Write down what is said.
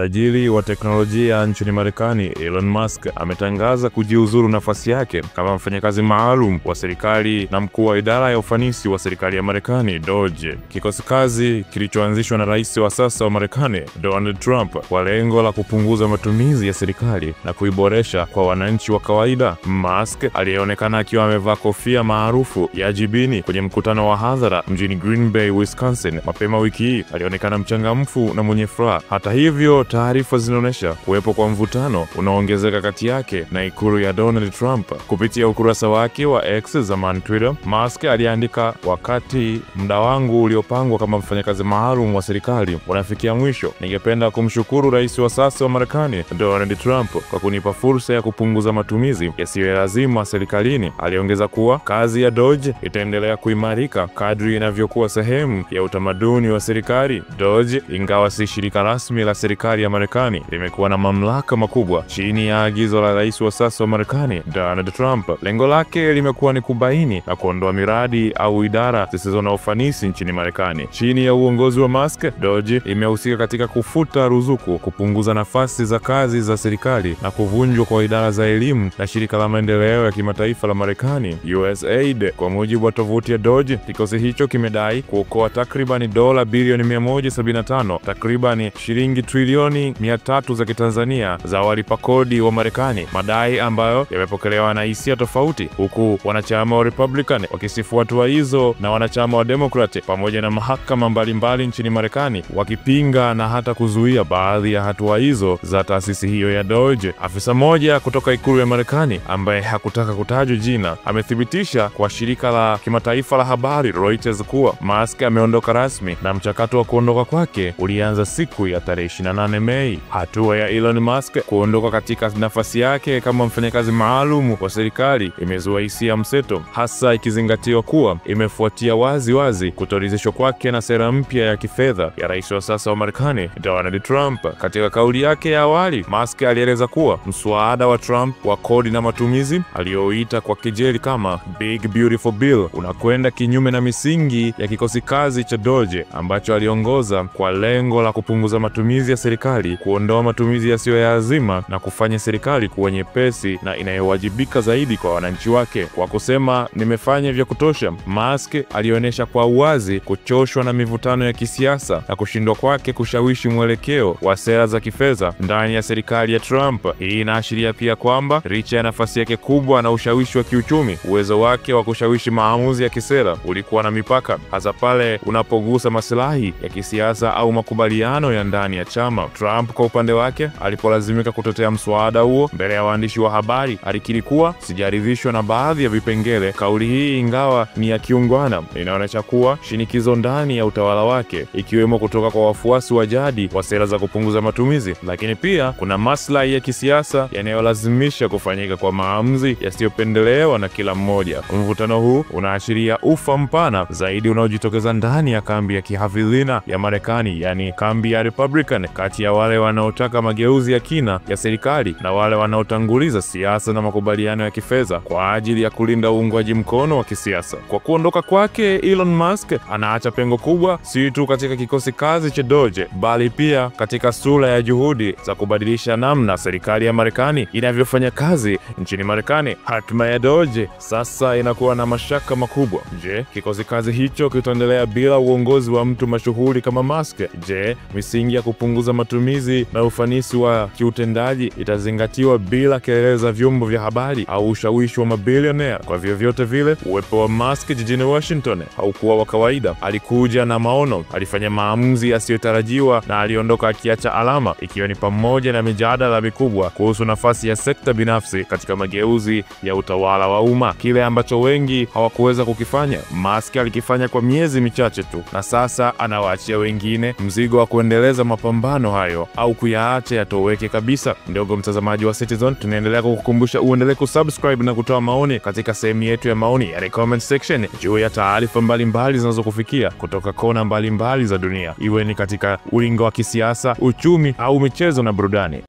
Tajiri wa teknolojia nchini Marekani Elon Musk ametangaza kujiuzuru nafasi yake kama mfanyakazi maalum wa serikali na mkuu wa idara ya ufanisi wa serikali ya Marekani DOGE. Kikosi kazi kilichoanzishwa na rais wa sasa wa Marekani Donald Trump kwa lengo la kupunguza matumizi ya serikali na kuiboresha kwa wananchi wa kawaida. Musk aliyeonekana akiwa amevaa kofia maarufu ya jibini kwenye mkutano wa hadhara mjini Green Bay, Wisconsin mapema wiki hii alionekana mchangamfu na mwenye furaha. Hata hivyo, taarifa zinaonyesha kuwepo kwa mvutano unaoongezeka kati yake na ikulu ya Donald Trump. Kupitia ukurasa wake wa X, zamani Twitter, Musk aliandika, wakati muda wangu uliopangwa kama mfanyakazi maalum wa serikali unafikia mwisho, ningependa kumshukuru rais wa sasa wa Marekani Donald Trump kwa kunipa fursa ya kupunguza matumizi yasiyo ya lazima serikalini. Aliongeza kuwa kazi ya DOGE itaendelea kuimarika kadri inavyokuwa sehemu ya utamaduni wa serikali. DOGE, ingawa si shirika rasmi la serikali ya Marekani, limekuwa na mamlaka makubwa chini ya agizo la rais wa sasa wa Marekani Donald Trump. Lengo lake limekuwa ni kubaini na kuondoa miradi au idara zisizo na ufanisi nchini Marekani. Chini ya uongozi wa Musk, DOGE imehusika katika kufuta ruzuku, kupunguza nafasi za kazi za serikali na kuvunjwa kwa idara za elimu na shirika la maendeleo ya kimataifa la Marekani USAID. Kwa mujibu wa tovuti ya DOGE, kikosi hicho kimedai kuokoa takribani dola bilioni 175, takribani shilingi trilioni 300 za Kitanzania za walipa kodi wa Marekani, madai ambayo yamepokelewa na hisia tofauti, huku wanachama wa Republican wakisifu hatua hizo na wanachama wa Democrat pamoja na mahakama mbalimbali nchini Marekani wakipinga na hata kuzuia baadhi ya hatua hizo za taasisi hiyo ya DOGE. Afisa mmoja kutoka ikulu ya Marekani ambaye hakutaka kutajwa jina amethibitisha kwa shirika la kimataifa la habari Reuters kuwa Musk ameondoka rasmi na mchakato wa kuondoka kwake ulianza siku ya tarehe 28 Mei. Hatua ya Elon Musk kuondoka katika nafasi yake kama mfanyakazi maalum wa serikali imezua hisia mseto, hasa ikizingatiwa kuwa imefuatia wazi kutoridhishwa kwake na sera mpya ya kifedha ya rais wa sasa wa Marekani Donald Trump. Katika kauli yake ya awali, Musk alieleza kuwa mswada wa Trump wa kodi na matumizi, alioita kwa kejeli kama Big Beautiful Bill, unakwenda kinyume na misingi ya kikosi kazi cha DOGE ambacho aliongoza kwa lengo la kupunguza matumizi ya serikali, kuondoa matumizi yasiyo ya lazima na kufanya serikali kuwa nyepesi na inayowajibika zaidi kwa wananchi wake. Kwa kusema nimefanya vya kutosha, Musk alionyesha kwa uwazi kuchoshwa na mivutano ya kisiasa na kushindwa kwake kushawishi mwelekeo wa sera za kifedha ndani ya serikali ya Trump. Hii inaashiria pia kwamba licha ya nafasi yake kubwa na ushawishi wa kiuchumi, uwezo wake wa kushawishi maamuzi ya kisera ulikuwa na mipaka, hasa pale unapogusa maslahi ya kisiasa au makubaliano ya ndani ya chama. Trump kwa upande wake, alipolazimika kutetea mswada huo mbele ya waandishi wa habari, alikiri kuwa sijaridhishwa na baadhi ya vipengele. Kauli hii, ingawa ni ya kiungwana, inaonyesha kuwa shinikizo ndani ya utawala wake, ikiwemo kutoka kwa wafuasi wa jadi wa sera za kupunguza matumizi, lakini pia kuna maslahi ya kisiasa yanayolazimisha kufanyika kwa maamuzi yasiyopendelewa na kila mmoja. Mvutano huu unaashiria ufa mpana zaidi unaojitokeza ndani ya kambi ya kihafidhina ya Marekani, yani kambi ya Republican, kati ya wale wanaotaka mageuzi ya kina ya serikali na wale wanaotanguliza siasa na makubaliano ya kifedha kwa ajili ya kulinda uungwaji mkono wa kisiasa. Kwa kuondoka kwake, Elon Musk anaacha pengo kubwa si tu katika kikosi kazi cha DOGE, bali pia katika sura ya juhudi za kubadilisha namna serikali ya Marekani inavyofanya kazi nchini Marekani. Hatima ya DOGE sasa inakuwa na mashaka makubwa. Je, kikosi kazi hicho kitaendelea bila uongozi wa mtu mashuhuri kama Musk? Je, misingi ya kupunguza matumizi na ufanisi wa kiutendaji itazingatiwa bila kelele za vyombo vya habari au ushawishi wa mabilionea? Kwa vyovyote vile, uwepo wa Musk jijini Washington haukuwa wa kawaida. Alikuja na maono, alifanya maamuzi yasiyotarajiwa na aliondoka akiacha alama, ikiwa ni pamoja na mijadala mikubwa kuhusu nafasi ya sekta binafsi katika mageuzi ya utawala wa umma. Kile ambacho wengi hawakuweza kukifanya, Musk alikifanya kwa miezi michache tu, na sasa anawaachia wengine mzigo wa kuendeleza mapambano hayo au kuyaacha yatoweke kabisa. Ndogo mtazamaji wa Citizen, tunaendelea kukukumbusha uendelee kusubscribe na kutoa maoni katika sehemu yetu ya maoni, yani comment section, juu ya taarifa mbalimbali zinazokufikia kutoka kona mbalimbali za dunia, iwe ni katika ulingo wa kisiasa, uchumi au michezo na burudani.